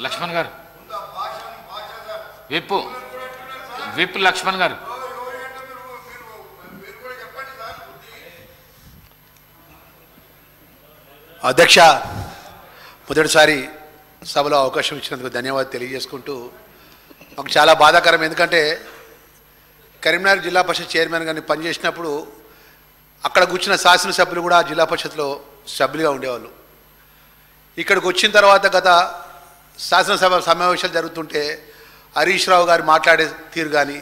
లక్ష్మణ్ గారు విప్ లక్ష్మణ్ గారు అధ్యక్ష, మొదటిసారి సభలో అవకాశం ఇచ్చినందుకు ధన్యవాదాలు తెలియజేసుకుంటూ, మాకు చాలా బాధాకరం. ఎందుకంటే కరీంనగర్ జిల్లా పరిషత్ చైర్మన్ గారిని పనిచేసినప్పుడు అక్కడ కూర్చున్న శాసనసభ్యులు కూడా జిల్లా పరిషత్లో సభ్యులుగా ఉండేవాళ్ళు. ఇక్కడికి వచ్చిన తర్వాత గత శాసనసభ సమావేశాలు జరుగుతుంటే హరీష్ రావు గారు మాట్లాడే తీరు కానీ,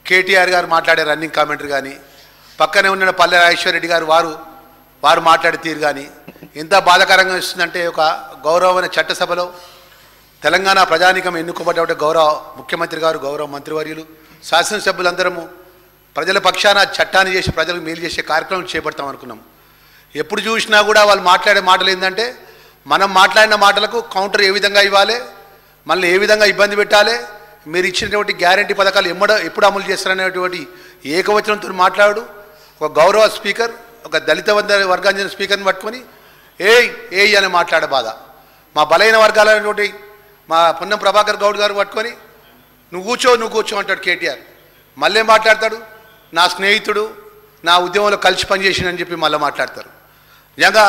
కేటీఆర్ గారు మాట్లాడే రన్నింగ్ కామెంటరీ కానీ, పక్కనే ఉన్న పల్లె రాజేశ్వర రెడ్డి గారు వారు మాట్లాడే తీరు కానీ ఎంత బాధాకరంగా ఇస్తుందంటే, ఒక గౌరవమైన చట్టసభలో తెలంగాణ ప్రజానీకం ఎన్నుకోబడ్డ గౌరవ ముఖ్యమంత్రి గారు, గౌరవ మంత్రివర్యులు, శాసనసభ్యులందరము ప్రజల పక్షాన చట్టాన్ని చేసి ప్రజలకు మేలు చేసే కార్యక్రమం చేపడతాం అనుకున్నాం. ఎప్పుడు చూసినా కూడా వాళ్ళు మాట్లాడే మాటలు ఏంటంటే, మనం మాట్లాడిన మాటలకు కౌంటర్ ఏ విధంగా ఇవ్వాలి, మళ్ళీ ఏ విధంగా ఇబ్బంది పెట్టాలి, మీరు ఇచ్చినటువంటి గ్యారంటీ పథకాలు ఎప్పుడు అమలు చేస్తారనేటువంటి ఏకవచనంతో మాట్లాడు. ఒక గౌరవ స్పీకర్, ఒక దళిత వర్గానికి చెందిన స్పీకర్ని పట్టుకొని ఏయ్ అని మాట్లాడే బాధ. మా బలైన వర్గాలైనటువంటి మా పొన్నం ప్రభాకర్ గౌడ్ గారు పట్టుకొని నువ్వు కూర్చో అంటాడు కేటీఆర్. మళ్ళీ మాట్లాడతాడు, నా స్నేహితుడు, నా ఉద్యమంలో కలిసి పనిచేసిందని చెప్పి మళ్ళీ మాట్లాడతారు. నిజంగా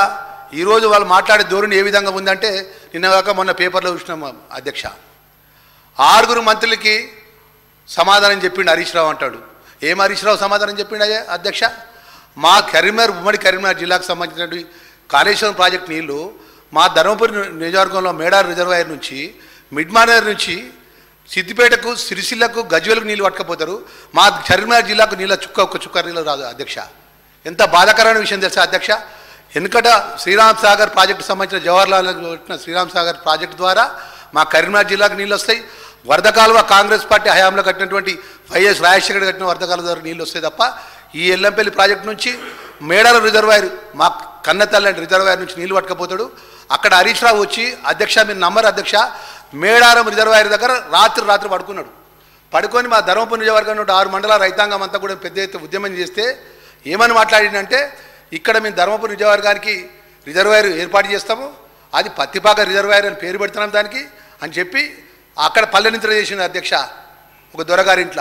ఈరోజు వాళ్ళు మాట్లాడే ధోరణి ఏ విధంగా ఉందంటే, నిన్నగాక మొన్న పేపర్లో చూసినాం అధ్యక్ష, 6 మంత్రులకి సమాధానం చెప్పిండు హరీష్ రావు అంటాడు. ఏం హరీష్ రావు సమాధానం చెప్పిండు అధ్యక్ష? మా ఉమ్మడి కరీంనగర్ జిల్లాకు సంబంధించినటువంటి కాళేశ్వరం ప్రాజెక్టు నీళ్లు మా ధర్మపురి నియోజకవర్గంలో మేడారు రిజర్వాయర్ నుంచి, మిడ్మానేర్ నుంచి సిద్దిపేటకు, సిరిసిల్లకు, గజ్వేలకు నీళ్ళు పట్టుకపోతారు. మా కరీంనగర్ జిల్లాకు ఒక్క చుక్క నీళ్ళు రాదు అధ్యక్ష. ఎంత బాధాకరమైన విషయం తెలుసా అధ్యక్ష? వెనుకట శ్రీరామ్ సాగర్ ప్రాజెక్టు సంబంధించిన జవహర్లాల్ పెట్టిన శ్రీరామ్ సాగర్ ప్రాజెక్టు ద్వారా మా కరీంనగర్ జిల్లాకు నీళ్ళు వస్తాయి. వరద కాలువ కాంగ్రెస్ పార్టీ హయాంలో కట్టినటువంటి వైఎస్ రాజశేఖర్ కట్టిన వరద కాలువ ద్వారా నీళ్ళు వస్తాయి తప్ప, ఈ ఎల్లంపల్లి ప్రాజెక్టు నుంచి మేడారం రిజర్వాయర్, మా కన్నతల్లి రిజర్వాయర్ నుంచి నీళ్ళు పట్టుకపోతాడు. అక్కడ హరీష్ రావు వచ్చి, అధ్యక్ష మీరు నమ్మరు అధ్యక్ష, మేడారం రిజర్వాయర్ దగ్గర రాత్రి పడుకున్నాడు. పడుకొని మా ధర్మపురి నియోజకవర్గం 6 మండలాల రైతాంగం అంతా కూడా పెద్ద ఎత్తున ఉద్యమం చేస్తే ఏమని మాట్లాడిందంటే, ఇక్కడ మేము ధర్మపురి నియోజకవర్గానికి రిజర్వాయర్ ఏర్పాటు చేస్తాము, అది పత్తిపాక రిజర్వాయర్ అని పేరు పెడుతున్నాం దానికి అని చెప్పి అక్కడ పల్లెనింత్ర చేసిండు అధ్యక్ష. ఒక దొరగారింట్ల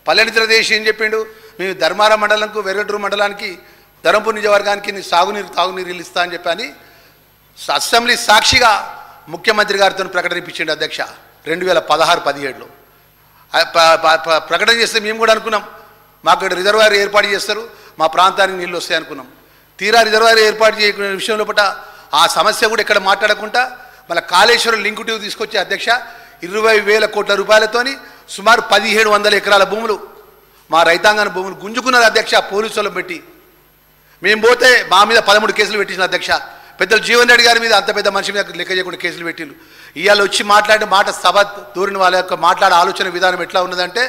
పల్లెనింత్ర చేసి ఏం చెప్పిండు, మేము ధర్మారం మండలంకు, వెరగటూరు మండలానికి, ధర్మపురి నియోజకవర్గానికి తాగునీరు ఇస్తా అని చెప్పని అసెంబ్లీ సాక్షిగా ముఖ్యమంత్రి గారితో ప్రకటన ఇప్పించిండు అధ్యక్ష 2016-17లో. ప్రకటన చేస్తే మేము కూడా అనుకున్నాం మాకు ఇక్కడ రిజర్వాయర్ ఏర్పాటు చేస్తారు, మా ప్రాంతానికి నీళ్ళు వస్తాయి అనుకున్నాం. తీరా రిజర్వాయర్ ఏర్పాటు చేయకునే విషయంలో ఆ సమస్య కూడా ఇక్కడ మాట్లాడకుండా మళ్ళీ కాళేశ్వరం లింక్ ట్యూబ్ తీసుకొచ్చే అధ్యక్ష 20,000 కోట్ల రూపాయలతోని సుమారు 1,700 ఎకరాల భూములు, మా రైతాంగాన్ని భూములు గుంజుకున్నారు అధ్యక్ష. పోలీసులను పెట్టి మేము పోతే మా మీద 13 కేసులు పెట్టించిన అధ్యక్ష. పెద్దలు జీవన్ రెడ్డి గారి మీద, అంత పెద్ద మనిషి మీద లెక్క చేయకుండా కేసులు పెట్టిండు. ఇవాళ వచ్చి మాట్లాడే మాట సభ దూరిన వాళ్ళ యొక్క మాట్లాడే ఆలోచన విధానం ఎట్లా ఉన్నదంటే,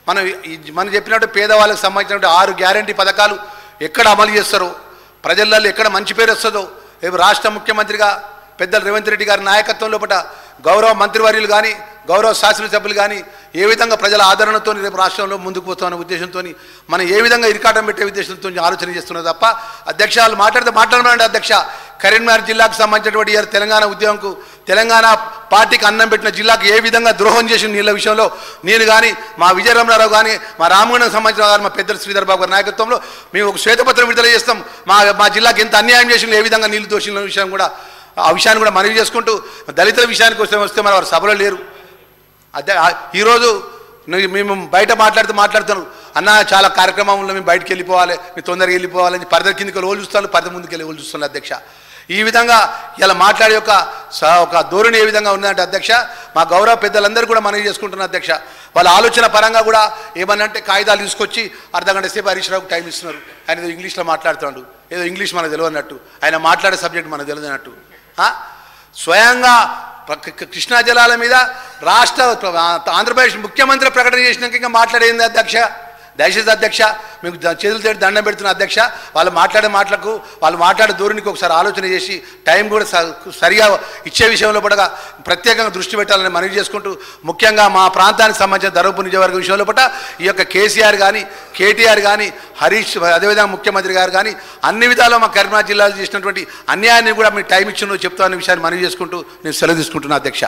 మనం చెప్పినట్టు పేదవాళ్ళకి సంబంధించినటువంటి 6 గ్యారంటీ పథకాలు ఎక్కడ అమలు చేస్తారో, ప్రజలలో ఎక్కడ మంచి పేరు వస్తుందో, రాష్ట్ర ముఖ్యమంత్రిగా పెద్దలు రేవంత్ రెడ్డి గారి నాయకత్వంలో గౌరవ మంత్రివర్యులు కానీ, గౌరవ శాసనసభ్యులు కానీ ఏ విధంగా ప్రజల ఆదరణతో రేపు రాష్ట్రంలో ముందుకు పోతున్న ఉద్దేశంతో మనం ఏ విధంగా ఇరికాటం పెట్టే ఉద్దేశంతో ఆలోచన చేస్తున్నది తప్ప, అధ్యక్ష వాళ్ళు మాట్లాడమండి అధ్యక్ష. కరీంనగర్ జిల్లాకు సంబంధించినటువంటి తెలంగాణ ఉద్యమంకు, తెలంగాణ పార్టీకి అన్నం పెట్టిన జిల్లాకు ఏ విధంగా ద్రోహం చేసిన నీళ్ళ విషయంలో నేను కానీ, మా విజయరమణారావు కానీ, మా రామగుండం సంబంధించిన వారు, మా పెద్దలు శ్రీధర్ బాబు గారి నాయకత్వంలో మేము ఒక శ్వేతపత్రం విడుదల చేస్తాం. మా జిల్లాకు ఎంత అన్యాయం చేసిన, ఏ విధంగా నీళ్లు దోషిన విషయం కూడా, ఆ విషయాన్ని కూడా మనవి చేసుకుంటూ, దళితుల విషయానికి వస్తే మరి వారు సభలో లేరు. ఈరోజు మేము బయట మాట్లాడుతున్నాం అన్న, చాలా కార్యక్రమంలో మేము బయటకు వెళ్ళిపోవాలి, మేము తొందరగా వెళ్ళిపోవాలని పరద కిందకి వాళ్ళు చూస్తాను, పరద ముందుకు వెళ్ళి వాళ్ళు చూస్తున్నారు అధ్యక్ష. ఈ విధంగా ఇలా మాట్లాడే ఒక ధోరణి ఏ విధంగా ఉందంటే అధ్యక్ష, మా గౌరవ పెద్దలందరూ కూడా మనవి చేసుకుంటున్నారు అధ్యక్ష. వాళ్ళ ఆలోచన పరంగా కూడా ఏమన్నంటే కాగితాలు తీసుకొచ్చి అర్ధగంట సేపు హరీష్ రావుకు టైం ఇస్తున్నారు. ఆయన ఏదో ఇంగ్లీష్లో మాట్లాడుతున్నాడు, ఏదో ఇంగ్లీష్ మనకు తెలియనట్టు, ఆయన మాట్లాడే సబ్జెక్ట్ మనకు తెలియనట్టు. స్వయంగా కృష్ణా జలాల మీద రాష్ట్ర ఆంధ్రప్రదేశ్ ముఖ్యమంత్రి ప్రకటన చేసినాక ఇంకా మాట్లాడేది అధ్యక్ష. దయచేసి అధ్యక్ష, మీకు చేతులు తేడి దండం పెడుతున్న అధ్యక్ష. వాళ్ళు మాట్లాడే ధోరణికి ఒకసారి ఆలోచన చేసి టైం కూడా సరిగా ఇచ్చే విషయంలో కూడా ప్రత్యేకంగా దృష్టి పెట్టాలని మనవి చేసుకుంటూ, ముఖ్యంగా మా ప్రాంతానికి సంబంధించిన ధర్మపురి నియోజకవర్గం విషయంలో ఈ యొక్క కేసీఆర్ కానీ, కేటీఆర్ కానీ, హరీష్, అదేవిధంగా ముఖ్యమంత్రి గారు కానీ అన్ని విధాలు మా కరీంనగర్ జిల్లాలో చేసినటువంటి అన్యాయాన్ని కూడా మీరు టైం ఇచ్చిన చెప్తామనే విషయాన్ని మనవి చేసుకుంటూ నేను సెలవు తీసుకుంటున్నాను అధ్యక్ష.